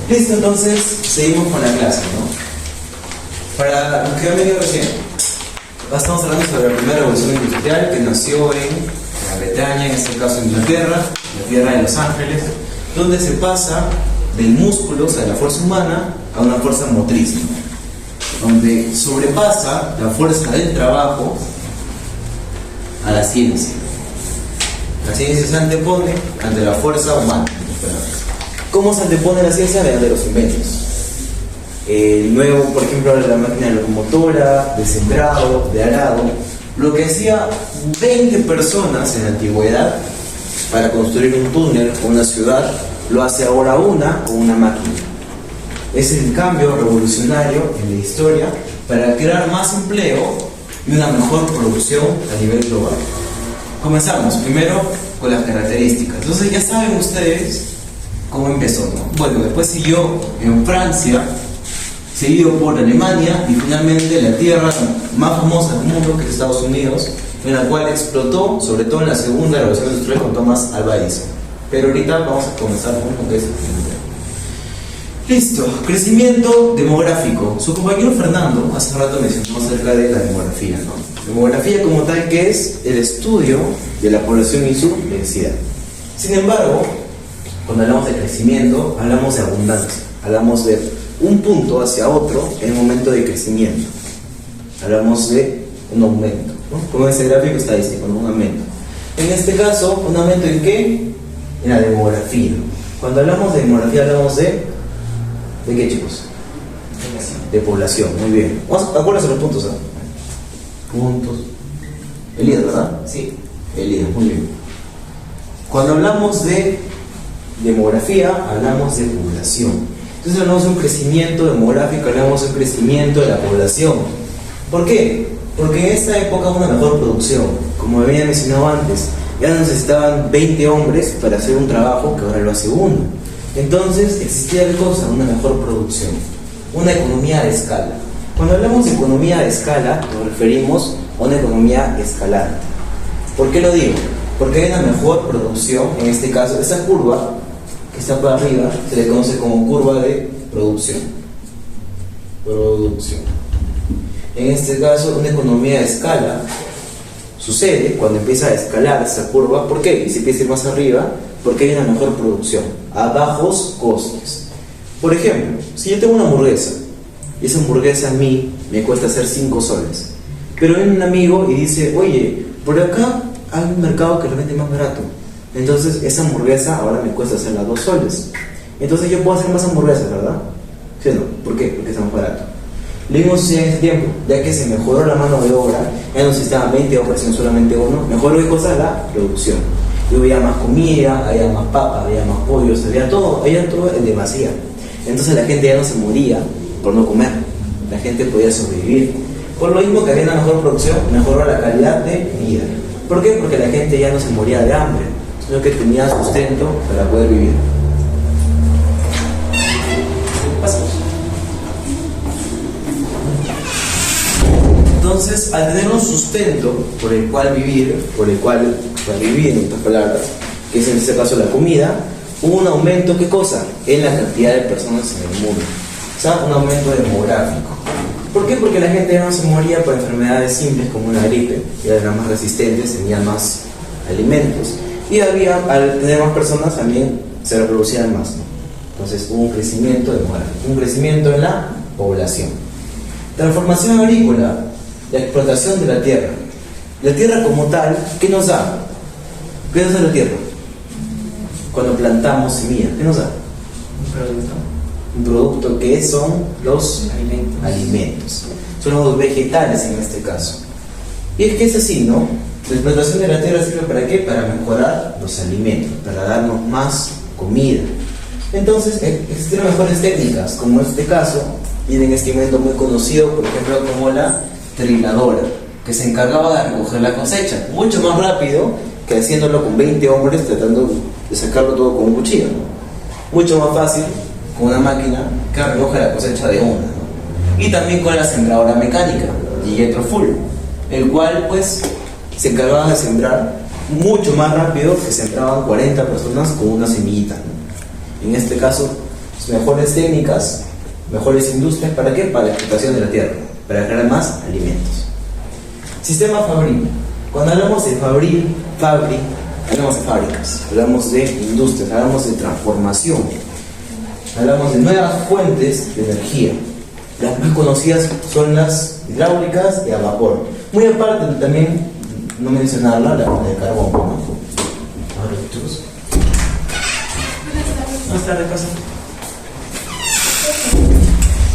Listo, entonces seguimos con la clase, ¿no? Para los que han venido recién, estamos hablando sobre la primera revolución industrial que nació en Gran Bretaña, en este caso en Inglaterra, en la tierra de Los Ángeles, donde se pasa del músculo, o sea, de la fuerza humana, a una fuerza motriz, ¿no? Donde sobrepasa la fuerza del trabajo a la ciencia. La ciencia se antepone ante la fuerza humana. ¿Cómo se antepone la ciencia? Mediante los inventos. El nuevo, por ejemplo, la máquina de locomotora, de sembrado, de arado. Lo que hacía 20 personas en la antigüedad para construir un túnel o una ciudad, lo hace ahora una o una máquina. Es el cambio revolucionario en la historia para crear más empleo y una mejor producción a nivel global. Comenzamos primero con las características. Entonces ya saben ustedes cómo empezó, ¿no? Bueno, después siguió en Francia, seguido por Alemania y finalmente la tierra más famosa del mundo, que es Estados Unidos, en la cual explotó, sobre todo en la segunda revolución industrial con Thomas Alva Edison. Pero ahorita vamos a comenzar con lo que es el primero. Listo, crecimiento demográfico. Su compañero Fernando hace rato mencionó acerca de la demografía, ¿no? Demografía como tal, que es el estudio de la población y su densidad. Sin embargo, cuando hablamos de crecimiento, hablamos de abundancia, hablamos de un punto hacia otro en el momento de crecimiento. Hablamos de un aumento, ¿no? Como ese gráfico estadístico, ¿no? Un aumento. En este caso, ¿un aumento en qué? En la demografía. Cuando hablamos de demografía, hablamos ¿de qué, chicos? De población, muy bien. Acuérdense los puntos, ¿eh? Puntos. Elías, ¿verdad? Sí. Elías, muy bien. Cuando hablamos de demografía, hablamos de población. Entonces hablamos de un crecimiento demográfico, hablamos de un crecimiento de la población. ¿Por qué? Porque en esta época hubo una mejor producción. Como había mencionado antes, ya no necesitaban 20 hombres para hacer un trabajo que ahora lo hace uno. Entonces existía una mejor producción, una economía de escala. Cuando hablamos de economía de escala, nos referimos a una economía escalante. ¿Por qué lo digo? Porque hay una mejor producción, en este caso, esa curva que está para arriba se le conoce como curva de producción. Producción. En este caso, una economía de escala sucede cuando empieza a escalar esa curva. ¿Por qué? Y se empieza a ir más arriba, porque hay una mejor producción, a bajos costes. Por ejemplo, si yo tengo una hamburguesa, y esa hamburguesa a mí me cuesta hacer 5 soles, pero viene un amigo y dice, oye, por acá hay un mercado que lo vende más barato, entonces esa hamburguesa ahora me cuesta hacerla 2 soles, entonces yo puedo hacer más hamburguesas, ¿verdad? ¿Sí o no? ¿Por qué? Porque está más barato. Lo mismo sucede en ese tiempo, ya que se mejoró la mano de obra, ya no necesitaban 20 hombres, sino solamente uno, mejoró ¿qué cosa? La producción. Y había más comida, había más papa, había más pollos, había todo en demasía. Entonces la gente ya no se moría por no comer, la gente podía sobrevivir. Por lo mismo que había una mejor producción, mejoró la calidad de vida. ¿Por qué? Porque la gente ya no se moría de hambre, sino que tenía sustento para poder vivir. Pasamos. Entonces, al tener un sustento por el cual vivir, para vivir en otras palabras, que es en este caso la comida, hubo un aumento, ¿qué cosa? En la cantidad de personas en el mundo. O sea, un aumento demográfico. ¿Por qué? Porque la gente ya no se moría por enfermedades simples como una gripe, ya eran más resistentes, tenían más alimentos. Y al tener más personas también se reproducían más, ¿no? Entonces hubo un crecimiento demográfico, un crecimiento en la población. Transformación agrícola, la explotación de la tierra. La tierra como tal, ¿qué nos da? ¿Qué nos da la tierra? Cuando plantamos semillas, ¿qué nos da? Un producto que son los alimentos. Son los vegetales en este caso. Y es que es así, ¿no? La explotación de la tierra sirve para qué? Para mejorar los alimentos, para darnos más comida. Entonces existen mejores técnicas, como en este caso, tienen este invento muy conocido, por ejemplo, como la triladora, que se encargaba de recoger la cosecha, mucho más rápido que haciéndolo con 20 hombres tratando de sacarlo todo con un cuchillo, ¿no? Mucho más fácil con una máquina que recoge la cosecha de una, ¿no? Y también con la sembradora mecánica, Jethro Full, el cual pues se encargaba de sembrar mucho más rápido que sembraban 40 personas con una semillita, ¿no? En este caso mejores técnicas, mejores industrias. ¿Para qué? Para la explotación de la tierra, para crear más alimentos. Sistema fabril. Cuando hablamos de fabril, hablamos de fábricas, hablamos de industrias, hablamos de transformación, hablamos de nuevas fuentes de energía. Las más conocidas son las hidráulicas y a vapor. Muy aparte también, no mencionarla, la de carbón, ¿no? Ahora, chicos. Buenas tardes, casa.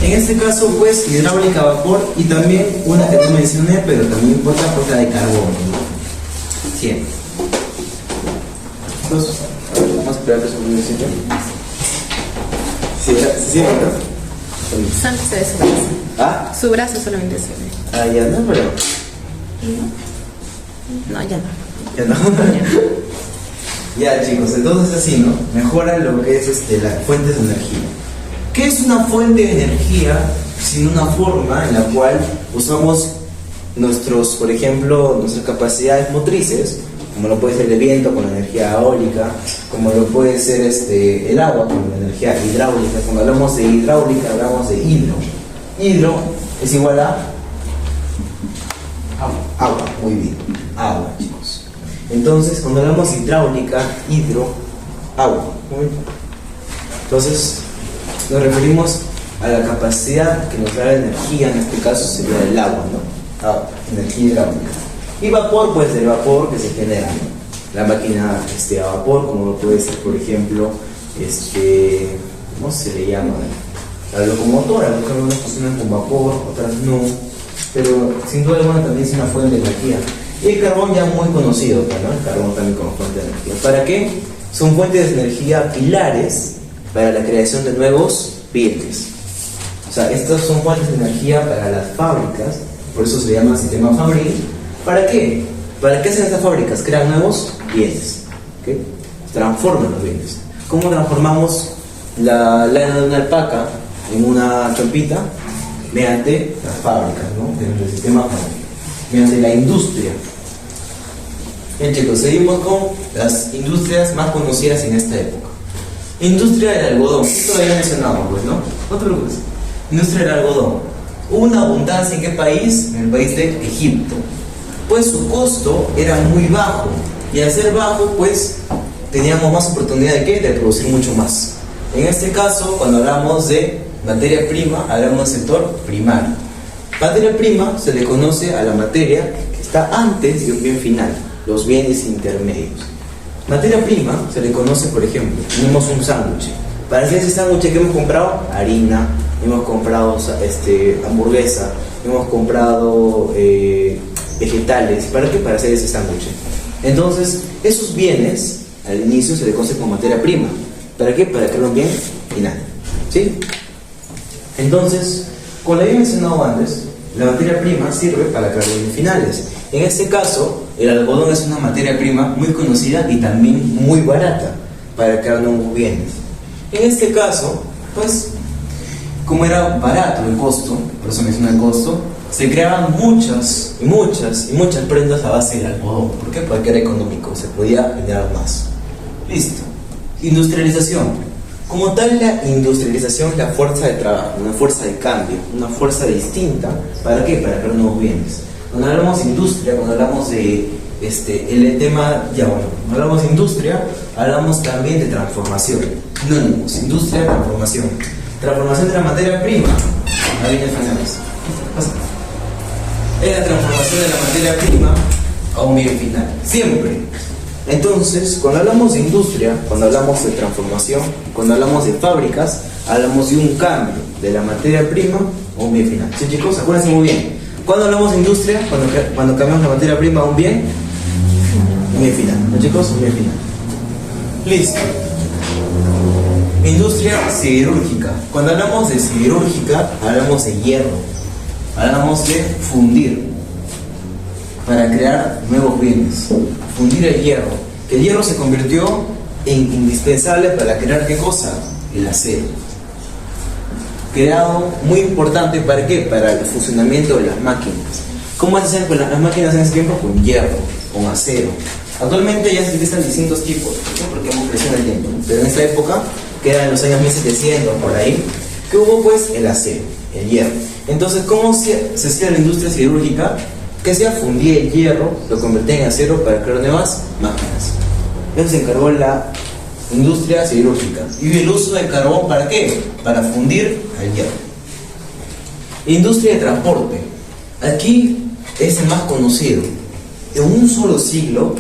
En este caso, pues, hidráulica a vapor y también una que no mencioné, pero también importa, pues la de carbón, ¿no? Siempre. Entonces, vamos a esperar que se me siempre. Sí, sí, ¿no? Solo se ve su brazo. ¿Ah? Su brazo solamente se ve. Ah, ya no, pero. No, ya no. Ya no. Ya, chicos, entonces así, ¿no? Mejora lo que es las fuentes de energía. ¿Qué es una fuente de energía sin una forma en la cual usamos nuestros, por ejemplo, nuestras capacidades motrices, como lo puede ser el viento con la energía eólica, como lo puede ser el agua con la energía hidráulica? Cuando hablamos de hidráulica hablamos de hidro. Hidro es igual a agua, muy bien, agua, chicos. Entonces, cuando hablamos de hidráulica, hidro, agua. Muy bien. Entonces, nos referimos a la capacidad que nos da la energía, en este caso sería el agua, ¿no? Energía hidráulica. Y vapor, pues del vapor que se genera, ¿no? La máquina a vapor, como lo puede ser, por ejemplo, ¿cómo se le llama? La locomotora, que algunas funcionan con vapor, otras no, pero sin duda alguna también es una fuente de energía. Y el carbón ya muy conocido, ¿no? El carbón también como fuente de energía. ¿Para qué? Son fuentes de energía pilares para la creación de nuevos bienes. O sea, estas son fuentes de energía para las fábricas, por eso se le llama sistema fabril. ¿Para qué? ¿Para qué hacen estas fábricas? Crean nuevos bienes, ¿okay? Transforman los bienes. ¿Cómo transformamos la lana de una alpaca en una champita? Mediante las fábricas, ¿no? Mediante el sistema fabril, mediante la industria. Bien, chicos, seguimos con las industrias más conocidas en esta época. Industria del algodón, esto lo había mencionado, pues, ¿no? No te preocupes. Industria del algodón. Hubo una abundancia ¿en qué país? En el país de Egipto. Pues su costo era muy bajo, y al ser bajo, pues teníamos más oportunidad de ¿qué? De producir mucho más. En este caso, cuando hablamos de materia prima, hablamos del sector primario. Materia prima se le conoce a la materia que está antes de un bien final, los bienes intermedios. Materia prima se le conoce, por ejemplo, tenemos un sándwich. Para hacer ese sándwich, ¿qué hemos comprado? Harina, hemos comprado hamburguesa, hemos comprado vegetales. ¿Para qué? Para hacer ese sándwich. Entonces, esos bienes al inicio se le conoce como materia prima. ¿Para qué? Para crear un bien final. ¿Sí? Entonces, como le había mencionado antes, la materia prima sirve para crear bienes finales. En este caso, el algodón es una materia prima muy conocida y también muy barata para crear nuevos bienes. En este caso, pues, como era barato el costo, por eso menciono el costo, se creaban muchas prendas a base del algodón. ¿Por qué? Porque era económico, se podía generar más. Listo. Industrialización. Como tal, la industrialización es la fuerza de trabajo, una fuerza de cambio, una fuerza distinta. ¿Para qué? Para crear nuevos bienes. Cuando hablamos de industria, cuando hablamos de el tema, cuando hablamos de industria, hablamos también de transformación. Sinónimos, industria, transformación. Transformación de la materia prima a bienes finales. Es la transformación de la materia prima a un bien final. Siempre. Entonces, cuando hablamos de industria, cuando hablamos de transformación, cuando hablamos de fábricas, hablamos de un cambio de la materia prima a un bien final. ¿Sí, chicos? Acuérdense muy bien. Cuando hablamos de industria, cuando cambiamos la materia prima a un bien final. ¿No, chicos? Un bien final. Listo. Industria siderúrgica. Cuando hablamos de siderúrgica, hablamos de hierro. Hablamos de fundir para crear nuevos bienes. Fundir el hierro. Que el hierro se convirtió en indispensable para crear ¿qué cosa? El acero. Creado muy importante ¿para qué? Para el funcionamiento de las máquinas. ¿Cómo se hacen con las máquinas en ese tiempo? Con hierro, con acero. Actualmente ya se utilizan distintos tipos, ¿no? Porque hemos crecido en el tiempo, pero en esa época que era en los años 1700 por ahí, que hubo pues el acero, el hierro. Entonces, ¿cómo se hacía la industria siderúrgica? Que se fundía el hierro, lo convertía en acero para crear nuevas máquinas. Eso se encargó la industria siderúrgica. Y el uso del carbón, ¿para qué? Para fundir el hierro. Industria de transporte. Aquí es el más conocido. En un solo siglo,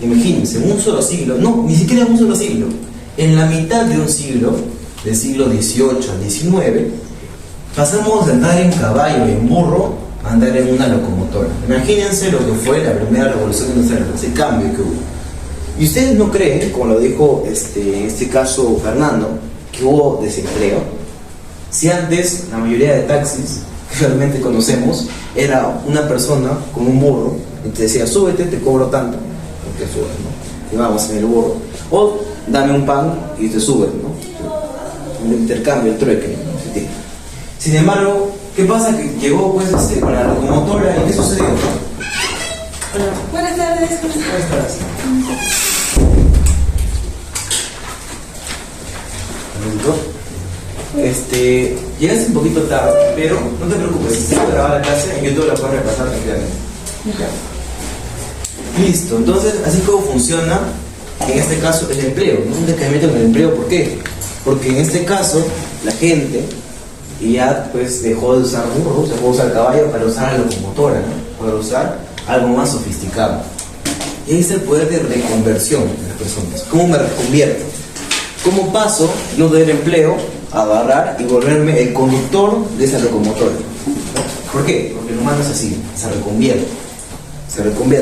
imagínense, en un solo siglo, no, ni siquiera en un solo siglo, en la mitad de un siglo, del siglo XVIII al XIX, pasamos de andar en caballo y en burro a andar en una locomotora. Imagínense lo que fue la primera revolución industrial, ese cambio que hubo. Y ustedes no creen, como lo dijo en este caso Fernando, que hubo desempleo. Si antes la mayoría de taxis que realmente conocemos era una persona con un burro y te decía, súbete, te cobro tanto, porque subes, ¿no? Y vamos en el burro. O dame un pan y te subes, ¿no? El intercambio, el trueque, ¿no? Sin embargo, ¿qué pasa? Que llegó pues con la locomotora y ¿qué sucedió? Buenas tardes. Buenas tardes. Llegaste un poquito tarde, pero no te preocupes, si se graba la clase, en YouTube la puedes repasar tranquilamente. Listo, entonces así como funciona en este caso el empleo, ¿no? Un decremento en el empleo, ¿por qué? Porque en este caso la gente ya pues dejó de usar burros, dejó de usar caballo para usar la locomotora, ¿no? Para usar algo más sofisticado. Y ahí está el poder de reconversión de las personas. ¿Cómo me reconvierto? ¿Cómo paso no del empleo a agarrar y volverme el conductor de esa locomotora? ¿Por qué? Porque el humano es así, se reconvierte,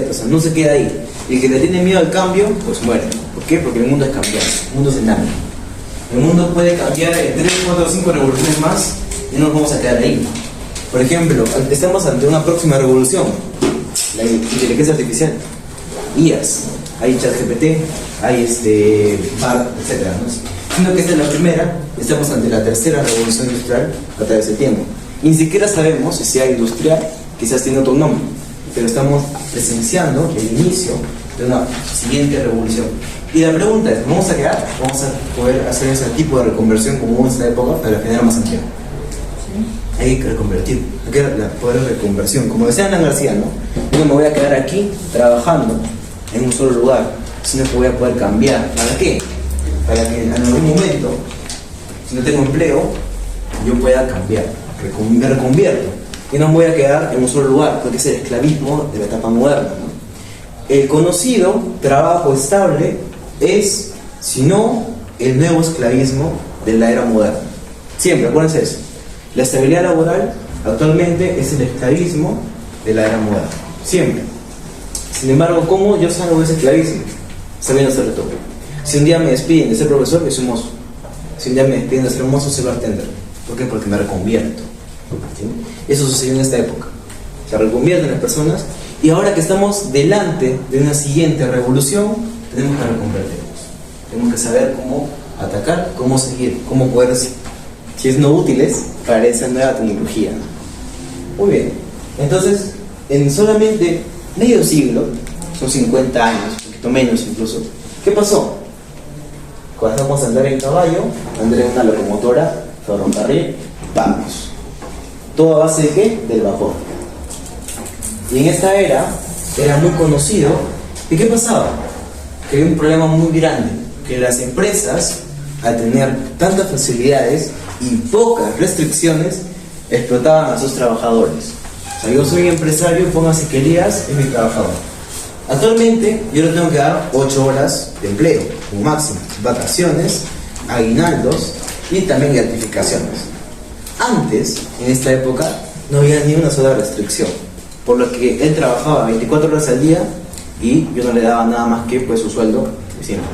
o sea, no se queda ahí. Y el que le tiene miedo al cambio, pues muere. ¿Por qué? Porque el mundo es cambiante, el mundo es dinámico. El mundo puede cambiar en 3, 4 o 5 revoluciones más y no nos vamos a quedar ahí. Por ejemplo, estamos ante una próxima revolución, la inteligencia artificial, IAS, hay ChatGPT, hay BART, etc. ¿no? Sino que esta es la primera, estamos ante la tercera revolución industrial a través del tiempo. Y ni siquiera sabemos si sea industrial, quizás tiene otro nombre, pero estamos presenciando el inicio de una siguiente revolución. Y la pregunta es, ¿vamos a quedar? ¿Vamos a poder hacer ese tipo de reconversión como hubo en esta época para generar más empleo? ¿Sí? Hay que reconvertir, hay que poder de reconversión. Como decía Ana García, ¿no? Yo no me voy a quedar aquí trabajando en un solo lugar, sino que voy a poder cambiar. ¿Para qué? Para que en algún momento, si no tengo empleo, yo pueda cambiar, me reconvierto. Y no me voy a quedar en un solo lugar, porque es el esclavismo de la etapa moderna, ¿no? El conocido trabajo estable es, si no, el nuevo esclavismo de la era moderna. Siempre, acuérdense eso. La estabilidad laboral actualmente es el esclavismo de la era moderna. Siempre. Sin embargo, ¿cómo yo salgo de ese esclavismo? Sabiendo hacer todo. Si un día me despiden de ser profesor, yo soy mozo. Si un día me despiden de ser mozo, soy bartender. ¿Por qué? Porque me reconvierto. ¿Sí? Eso sucedió en esta época. Se reconvierten las personas. Y ahora que estamos delante de una siguiente revolución, tenemos que reconvertirnos. Tenemos que saber cómo atacar, cómo seguir, cómo poder, si es no útiles, para esa nueva tecnología. Muy bien. Entonces, en solamente medio siglo, son 50 años, un poquito menos incluso, ¿qué pasó? Cuando estamos a andar en caballo, andar en una locomotora, ferrocarril, vamos. ¿Todo a base de qué? Del vapor. Y en esta era muy conocido. ¿Y qué pasaba? Que había un problema muy grande, que las empresas, al tener tantas facilidades y pocas restricciones, explotaban a sus trabajadores. O sea, yo soy empresario, póngase que Elías es mi trabajador. Actualmente yo le tengo que dar 8 horas de empleo, como máximo, vacaciones, aguinaldos y también gratificaciones. Antes, en esta época, no había ni una sola restricción, por lo que él trabajaba 24 horas al día y yo no le daba nada más que pues su sueldo de siempre.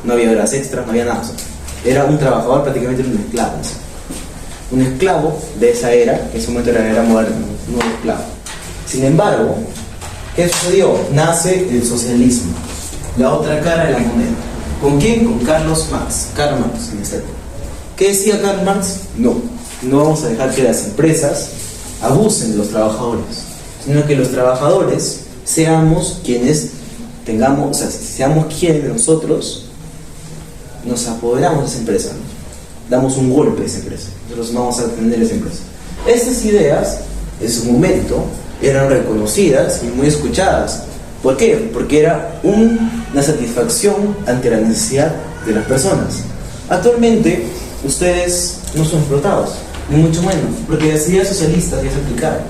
No había horas extras, no había nada. Era un trabajador, prácticamente un esclavo. Un esclavo de esa era, que en ese momento era la era moderna, un esclavo. Sin embargo, ¿qué sucedió? Nace el socialismo, la otra cara de la moneda. ¿Con quién? Con Karl Marx en esta época. ¿Qué decía Karl Marx? No vamos a dejar que las empresas abusen de los trabajadores, sino que los trabajadores seamos quienes tengamos, o sea, seamos quienes nosotros nos apoderamos de esa empresa, ¿no? Damos un golpe a esa empresa, nosotros vamos a atender esa empresa. Estas ideas, en su momento, eran reconocidas y muy escuchadas. ¿Por qué? Porque era una satisfacción ante la necesidad de las personas. Actualmente, ustedes no son explotados, ni mucho menos, porque las ideas socialistas ya se aplicaron.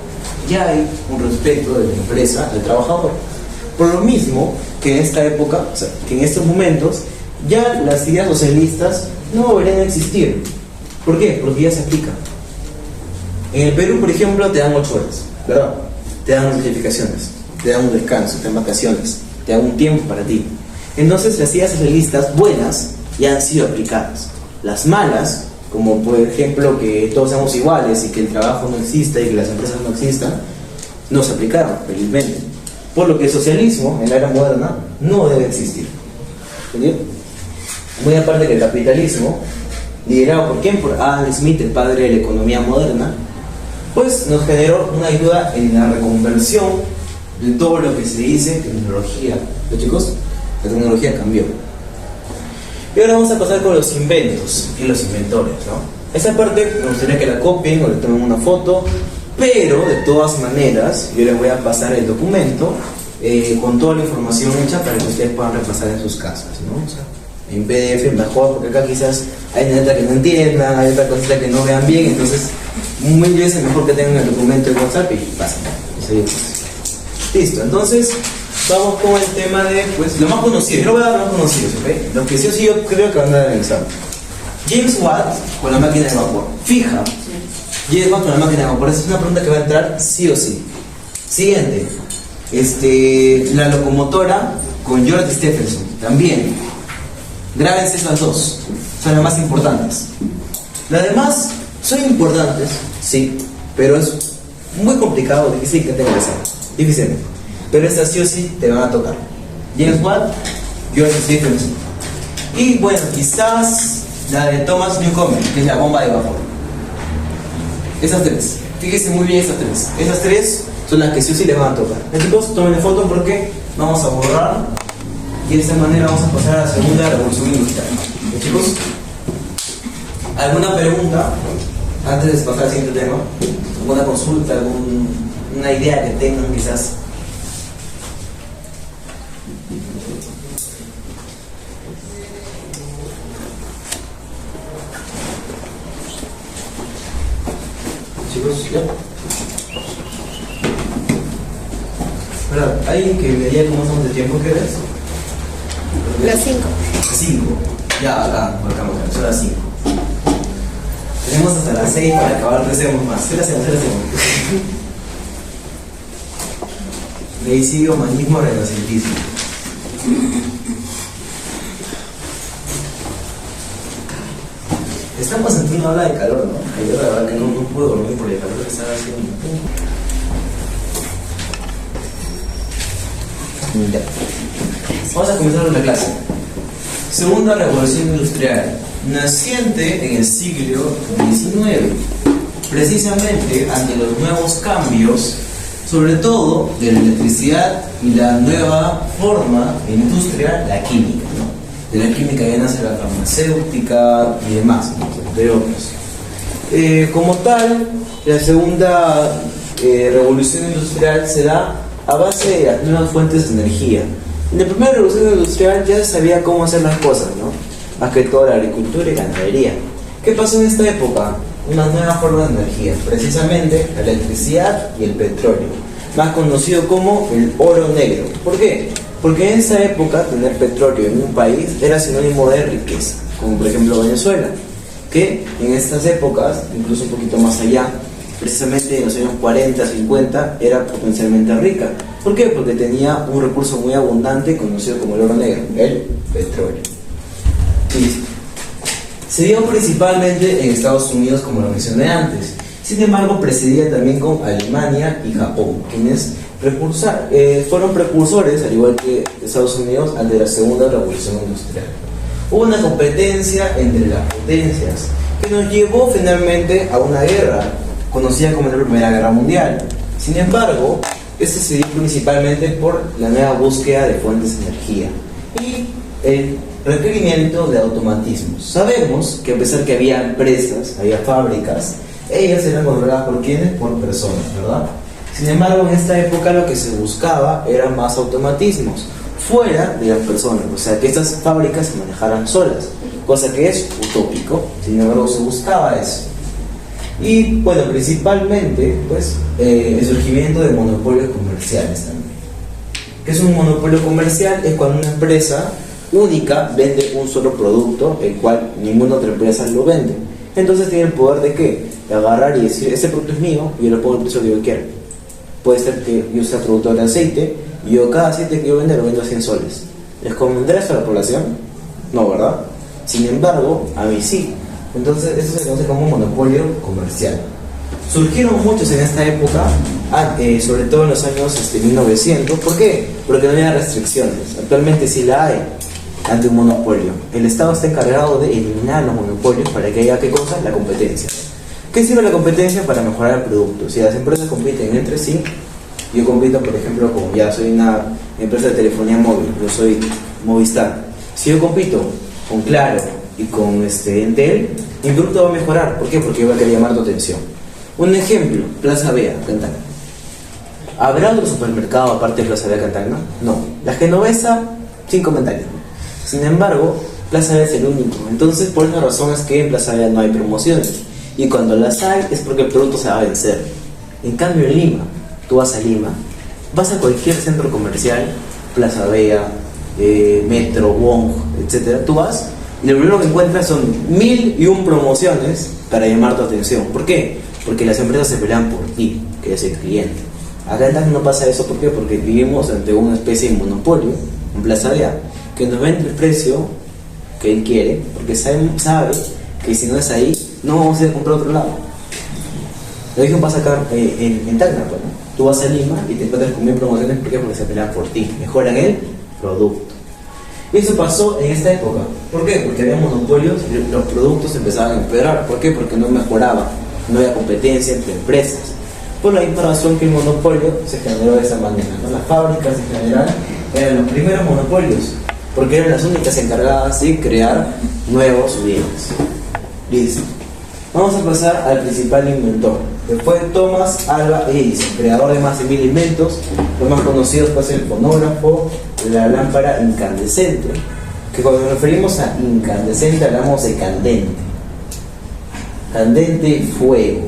Ya hay un respeto de la empresa al trabajador. Por lo mismo que en esta época, o sea, que en estos momentos, ya las ideas socialistas no deberían existir. ¿Por qué? Porque ya se aplican. En el Perú, por ejemplo, te dan 8 horas, ¿verdad? Te dan notificaciones, te dan un descanso, te dan vacaciones, te dan un tiempo para ti. Entonces, las ideas socialistas buenas ya han sido aplicadas. Las malas, como por ejemplo que todos seamos iguales y que el trabajo no exista y que las empresas no existan, no se aplicaron, felizmente. Por lo que el socialismo, en la era moderna, no debe existir. ¿Entendido? Muy aparte que el capitalismo, liderado por quién? Por Adam Smith, el padre de la economía moderna, pues nos generó una ayuda en la reconversión de todo lo que se dice tecnología. ¿Los chicos? La tecnología cambió. Y ahora vamos a pasar con los inventos y los inventores, ¿no? Esa parte me gustaría que la copien o le tomen una foto, pero de todas maneras yo les voy a pasar el documento con toda la información hecha para que ustedes puedan repasar en sus casas, ¿no? O sea, en PDF mejor, porque acá quizás hay neta que no entiendan, hay otra cosita que no vean bien, entonces muy bien es mejor que tengan el documento en WhatsApp y pasen. Listo, entonces vamos con el tema de, pues, lo más conocido. Yo no voy a dar los más conocidos, ¿ok? Los que sí o sí yo creo que van a dar en el examen. James Watt con la máquina de vapor. Fija. James Watt con la máquina de vapor. Esa es una pregunta que va a entrar sí o sí. Siguiente. La locomotora con George Stephenson. También. Grábense esas dos. Son las más importantes. Las demás son importantes, sí, pero es muy complicado, difícil que tengan que ser. Difícil. Pero estas sí o sí te van a tocar. James Watt, George Stephenson. Y bueno, quizás la de Thomas Newcomen, que es la bomba de vapor. Esas tres. Fíjense muy bien esas tres. Esas tres son las que sí o sí les van a tocar. Chicos, tomen foto porque vamos a borrar y de esta manera vamos a pasar a la segunda revolución industrial. Chicos, ¿alguna pregunta antes de pasar al siguiente tema? ¿Alguna consulta? ¿Alguna idea que tengan quizás? Chicos, ¿ya? Espera, ¿alguien que me diga cómo estamos de tiempo? ¿Qué eres? Las 5. 5. Ya, acá, marcamos, son las 5. Tenemos hasta las 6 para acabar, 3 segundos más. 3 segundos. Leicidio, humanismo, renacentismo. Estamos en una ola de calor, ¿no? Yo la verdad que no puedo dormir por el calor que está haciendo. Ya. Vamos a comenzar con la clase. Segunda revolución industrial, naciente en el siglo XIX, precisamente ante los nuevos cambios, sobre todo de la electricidad y la nueva forma de industria, la química, ¿no? De la química ya nace la farmacéutica y demás, ¿no? Entre otros. Como tal, la segunda revolución industrial se da a base de las nuevas fuentes de energía. En la primera revolución industrial ya se sabía cómo hacer las cosas, ¿no? Más que todo la agricultura y ganadería. ¿Qué pasó en esta época? Una nueva forma de energía, precisamente la electricidad y el petróleo, más conocido como el oro negro. ¿Por qué? Porque en esa época tener petróleo en un país era sinónimo de riqueza, como por ejemplo Venezuela, que en estas épocas, incluso un poquito más allá, precisamente en los años 40, 50, era potencialmente rica. ¿Por qué? Porque tenía un recurso muy abundante conocido como el oro negro, el petróleo. Y se dio principalmente en Estados Unidos, como lo mencioné antes. Sin embargo, precedía también con Alemania y Japón, quienes fueron precursores, al igual que Estados Unidos, ante la segunda revolución industrial. Hubo una competencia entre las potencias que nos llevó finalmente a una guerra, conocida como la Primera Guerra Mundial. Sin embargo, esto se dio principalmente por la nueva búsqueda de fuentes de energía. Y el requerimiento de automatismos. Sabemos que a pesar que había empresas, había fábricas, ellas eran controladas por ¿quiénes? Por personas, ¿verdad? Sin embargo, en esta época lo que se buscaba eran más automatismos fuera de las personas, o sea, que estas fábricas se manejaran solas, cosa que es utópico. Sin embargo, se buscaba eso. Y bueno, principalmente pues el surgimiento de monopolios comerciales también. ¿Qué es un monopolio comercial? Es cuando una empresa única vende un solo producto, el cual ninguna otra empresa lo vende. Entonces tiene el poder de ¿qué? De agarrar y decir, este producto es mío y yo lo pongo al precio que yo quiero. Puede ser que yo sea productor de aceite y yo cada aceite que yo venda lo vendo a 100 soles. ¿Les convendrá eso a la población? No, ¿verdad? Sin embargo, a mí sí. Entonces eso se conoce como monopolio comercial. Surgieron muchos en esta época, sobre todo en los años 1900. ¿Por qué? Porque no había restricciones. Actualmente sí la hay ante un monopolio. El Estado está encargado de eliminar los monopolios para que haya ¿qué cosa? La competencia. ¿Qué sirve la competencia? Para mejorar el producto. Si las empresas compiten entre sí, yo compito, por ejemplo, como ya soy una empresa de telefonía móvil, yo soy Movistar. Si yo compito con Claro y con Entel, mi producto va a mejorar. ¿Por qué? Porque va a querer llamar tu atención. Un ejemplo, Plaza Vea, Cantacna. ¿Habrá otro supermercado aparte de Plaza Vea, Cantacna? No. La Genovesa, sin comentarios. Sin embargo, Plaza Vea es el único. Entonces, por esa razón es que en Plaza Vea no hay promociones. Y cuando las hay, es porque el producto se va a vencer. En cambio, en Lima, tú vas a Lima, vas a cualquier centro comercial, Plaza Vea, Metro, Wong, etc. Tú vas y lo primero que encuentras son 1001 promociones para llamar tu atención. ¿Por qué? Porque las empresas se pelean por ti, que es el cliente. Acá en Tacna no pasa eso. ¿Por qué? Porque vivimos ante una especie de monopolio en Plaza Vea, que nos vende el precio que él quiere, porque sabe que si no es ahí, no vamos a ir a comprar a otro lado. Lo mismo pasa acá en Tacna, pues, ¿no? Tú vas a Lima y te encuentras con 1000 promociones. ¿Por qué? Porque se pelean por ti, mejoran el producto. Y eso pasó en esta época. ¿Por qué? Porque había monopolios y los productos empezaban a empeorar. ¿Por qué? Porque no mejoraba, no había competencia entre empresas. Por la misma razón que el monopolio se generó de esa manera, ¿no? Las fábricas en general eran los primeros monopolios, porque eran las únicas encargadas de crear nuevos bienes. Listo. Vamos a pasar al principal inventor, que fue Thomas Alva Edison, creador de más de 1000 inventos. Los más conocidos pueden ser el fonógrafo, la lámpara incandescente, que cuando nos referimos a incandescente hablamos de candente. Candente, fuego.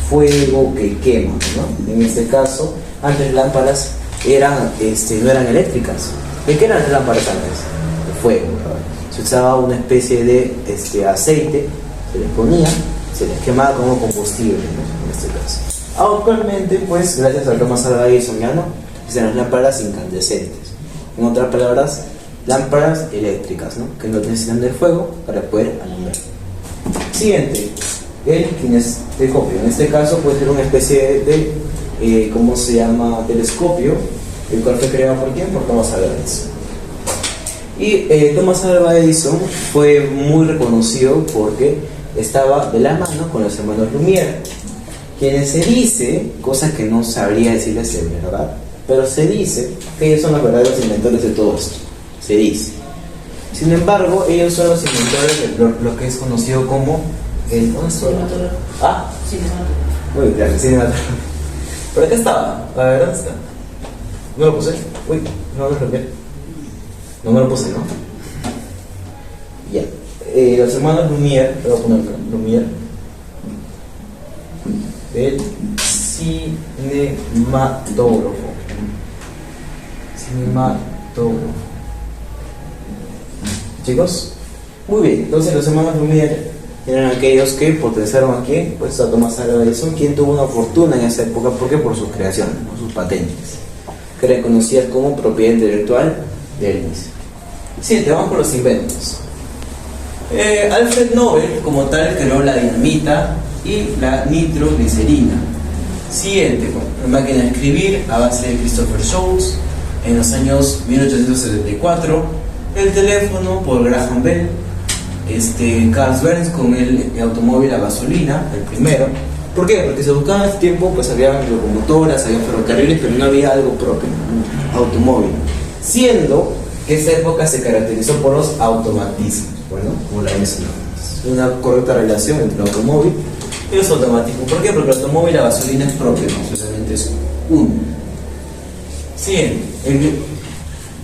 Fuego que quema, ¿no? En este caso, antes las lámparas no eran eléctricas. ¿De qué eran las lámparas antes? De fuego, ¿verdad? Se usaba una especie de aceite, se les ponía, se les quemaba como combustible, ¿no? En este caso. Actualmente, pues, gracias a Thomas Alva Edison, ya no, existen las lámparas incandescentes. En otras palabras, lámparas eléctricas, ¿no? Que no necesitan de fuego para poder alumbrar. Siguiente, el kinestescopio. En este caso puede ser una especie de, ¿cómo se llama? Telescopio, el cual fue creado por ¿quién? Por Thomas Alva Edison. Y Thomas Alva Edison fue muy reconocido porque estaba de la mano con los hermanos Lumière, quienes se dice, cosa que no sabría decirles de verdad, pero se dice que ellos son los verdaderos inventores de todo esto. Se dice. Sin embargo, ellos son los inventores de lo que es conocido como el cinematógrafo. ¿Ah? Cinematógrafo. Muy bien, cinematógrafo. Pero acá estaba, a ver, ¿dónde está? No lo puse. Uy, no lo cambié. No me lo puse, ¿no? Ya. Los hermanos Lumière, voy a poner acá, Lumière, el cinematógrafo. Chicos, muy bien. Entonces los hermanos Lumière eran aquellos que potenciaron a quién, pues a Thomas Alva Edison, quien tuvo una fortuna en esa época. ¿Por qué? Por sus creaciones, por sus patentes, que eran conocidas como propiedad intelectual del mismo. Siguiente, vamos con los inventos. Alfred Nobel, como tal, creó la dinamita y la nitroglicerina. Siguiente, una máquina de escribir a base de Christopher Sholes en los años 1874. El teléfono por Graham Bell. Carl Benz con el automóvil a gasolina, el primero. ¿Por qué? Porque se buscaba en ese tiempo, pues había locomotoras, había ferrocarriles, pero no había algo propio, un automóvil. Siendo que esta época se caracterizó por los automatismos, bueno, como la mencionamos. Una correcta relación entre el automóvil y los automatismos. ¿Por qué? Porque el automóvil, la gasolina es propia, no solamente es uno. Siguiente, el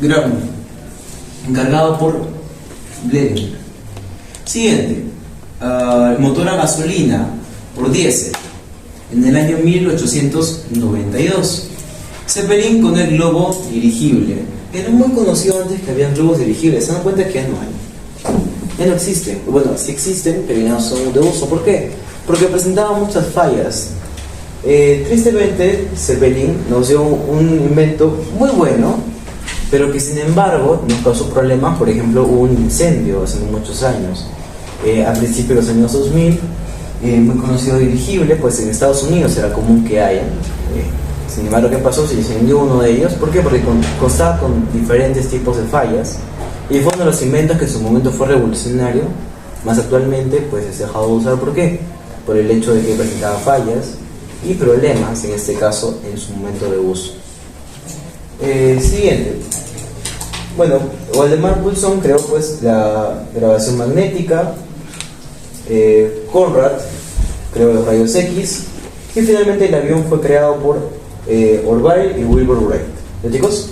gramo, encargado por Bleding. Siguiente, el motor a gasolina por diésel, en el año 1892. Zeppelin con el globo dirigible. Era muy conocido antes que habían globos dirigibles. ¿Se dan cuenta que ya no hay? Ya no existen. Bueno, sí existen, pero ya no son de uso. ¿Por qué? Porque presentaban muchas fallas. Tristemente, Zeppelin nos dio un invento muy bueno, pero que sin embargo nos causó problemas. Por ejemplo, hubo un incendio hace muchos años, a principios de los años 2000, muy conocido dirigible, pues en Estados Unidos era común que haya. Sin embargo, ¿qué pasó? Se incendió uno de ellos. ¿Por qué? Porque constaba con diferentes tipos de fallas y fue uno de los inventos que en su momento fue revolucionario, más actualmente pues es dejado de usar. ¿Por qué? Por el hecho de que presentaba fallas y problemas, en este caso, en su momento de uso. Siguiente. Bueno, Waldemar Pulson creó pues la grabación magnética, Conrad creó los rayos X y finalmente el avión fue creado por Orville y Wilbur Wright. ¿Ya, chicos?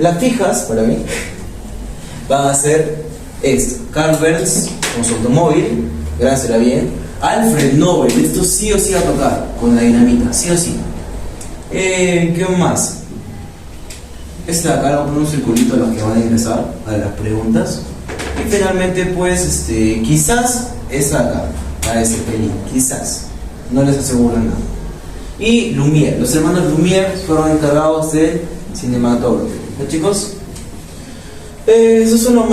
Las fijas, para mí, van a ser Carl Benz con su automóvil, gránsela bien. Alfred Nobel, esto sí o sí va a tocar con la dinamita, sí o sí. ¿Qué más? Vamos a poner un circulito a los que van a ingresar a las preguntas. Y finalmente, pues, quizás esta acá, a ese pelín, quizás, no les aseguro nada. Y Lumière, los hermanos Lumière fueron encargados del cinematógrafo. ¿No, chicos? Esos son los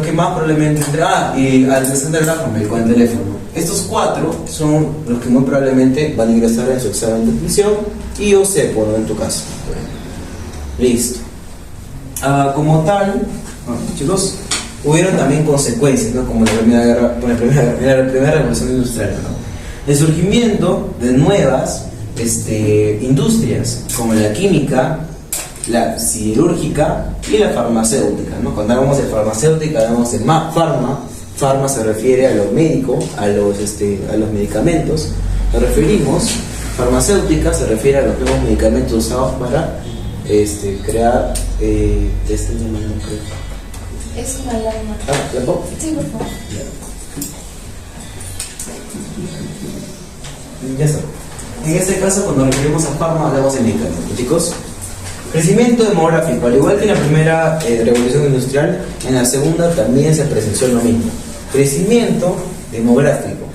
que más probablemente entrarán. Y Alexander Graham Bell con el teléfono. Estos cuatro son los que muy probablemente van a ingresar en su examen de admisión. Y Josepo, ¿no? En tu caso. Listo. Como tal, chicos, hubieron también consecuencias, ¿no? Como la primera revolución industrial, ¿no? El surgimiento de nuevas industrias como la química, la siderúrgica y la farmacéutica, ¿no? Cuando hablamos de farmacéutica, hablamos de farma se refiere a lo médico, a los medicamentos. Nos referimos, farmacéutica se refiere a los nuevos medicamentos usados para crear Es una alarma. ¿la pongo? Sí, por favor. Ya está. En este caso, cuando nos referimos a farma, hablamos de medicamentos, chicos. Crecimiento demográfico. Al igual que en la primera revolución industrial, en la segunda también se presenció lo mismo. Crecimiento demográfico.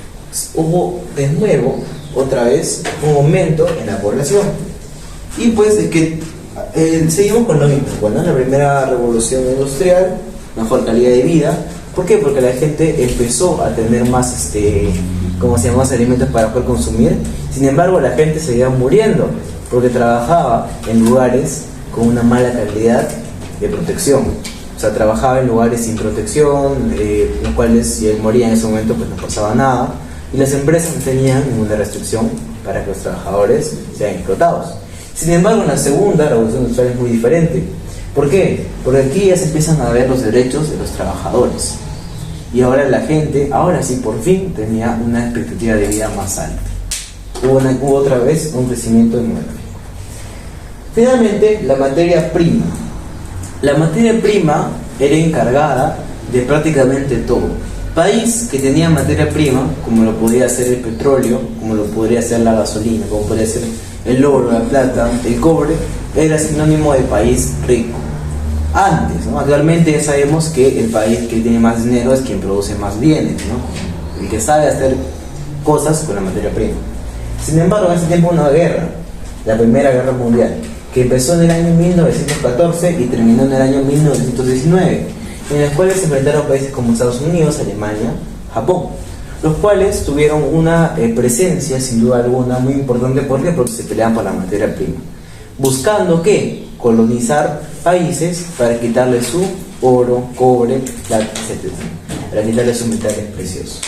Hubo de nuevo, otra vez, un aumento en la población. Y pues seguimos con lo mismo. Bueno, en la primera revolución industrial, mejor calidad de vida. ¿Por qué? Porque la gente empezó a tener más más alimentos para poder consumir. Sin embargo, la gente seguía muriendo porque trabajaba en lugares con una mala calidad de protección. O sea, trabajaba en lugares sin protección, los cuales si él moría en ese momento pues no pasaba nada, y las empresas no tenían ninguna restricción para que los trabajadores sean explotados. Sin embargo, en la segunda revolución industrial es muy diferente. ¿Por qué? Porque aquí ya se empiezan a ver los derechos de los trabajadores. Y ahora la gente, ahora sí, por fin, tenía una expectativa de vida más alta. Hubo otra vez un crecimiento demográfico. Finalmente, la materia prima. La materia prima era encargada de prácticamente todo. País que tenía materia prima, como lo podría ser el petróleo, como lo podría ser la gasolina, como podría ser el oro, la plata, el cobre, era sinónimo de país rico. Antes, ¿no? Actualmente ya sabemos que el país que tiene más dinero es quien produce más bienes, ¿no? El que sabe hacer cosas con la materia prima. Sin embargo, en ese tiempo hubo una guerra, la Primera Guerra Mundial, que empezó en el año 1914 y terminó en el año 1919, en las cuales se enfrentaron países como Estados Unidos, Alemania, Japón, los cuales tuvieron una presencia sin duda alguna muy importante. ¿Por qué? Porque se peleaban por la materia prima, buscando ¿qué? Colonizar países para quitarle su oro, cobre, plata, etc. Para quitarle sus metales preciosos.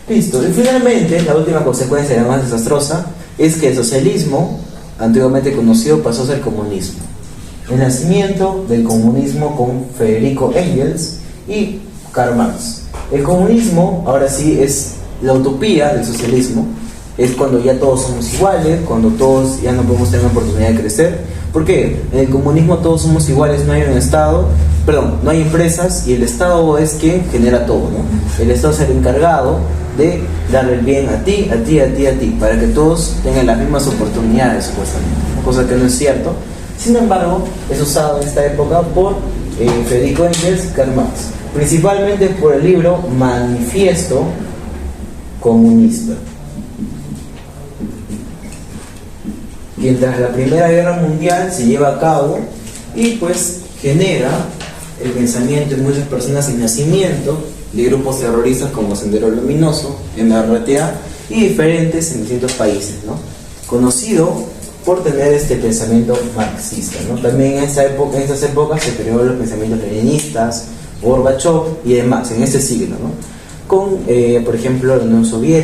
Listo. Y finalmente, la última consecuencia, la más desastrosa, es que el socialismo, antiguamente conocido, pasó a ser comunismo. el nacimiento del comunismo con Federico Engels y Karl Marx. El comunismo, ahora sí, es la utopía del socialismo. Es cuando ya todos somos iguales, cuando todos ya no podemos tener la oportunidad de crecer. ¿Por qué? En el comunismo todos somos iguales, no hay un Estado, no hay empresas, y el Estado es quien genera todo, ¿no? El Estado es el encargado de darle el bien a ti, a ti, a ti, a ti, para que todos tengan las mismas oportunidades, supuestamente, cosa que no es cierto. Sin embargo, es usado en esta época por Federico Engels y Karl Marx, principalmente por el libro Manifiesto Comunista. Mientras la Primera Guerra Mundial se lleva a cabo y pues genera el pensamiento de muchas personas, el nacimiento de grupos terroristas como Sendero Luminoso, MRTA y diferentes en distintos países, ¿no? Conocido por tener este pensamiento marxista, ¿no? También en estas épocas se creó los pensamientos leninistas, Gorbachev y demás, en este siglo, ¿no? Con, por ejemplo, la Unión Soviética.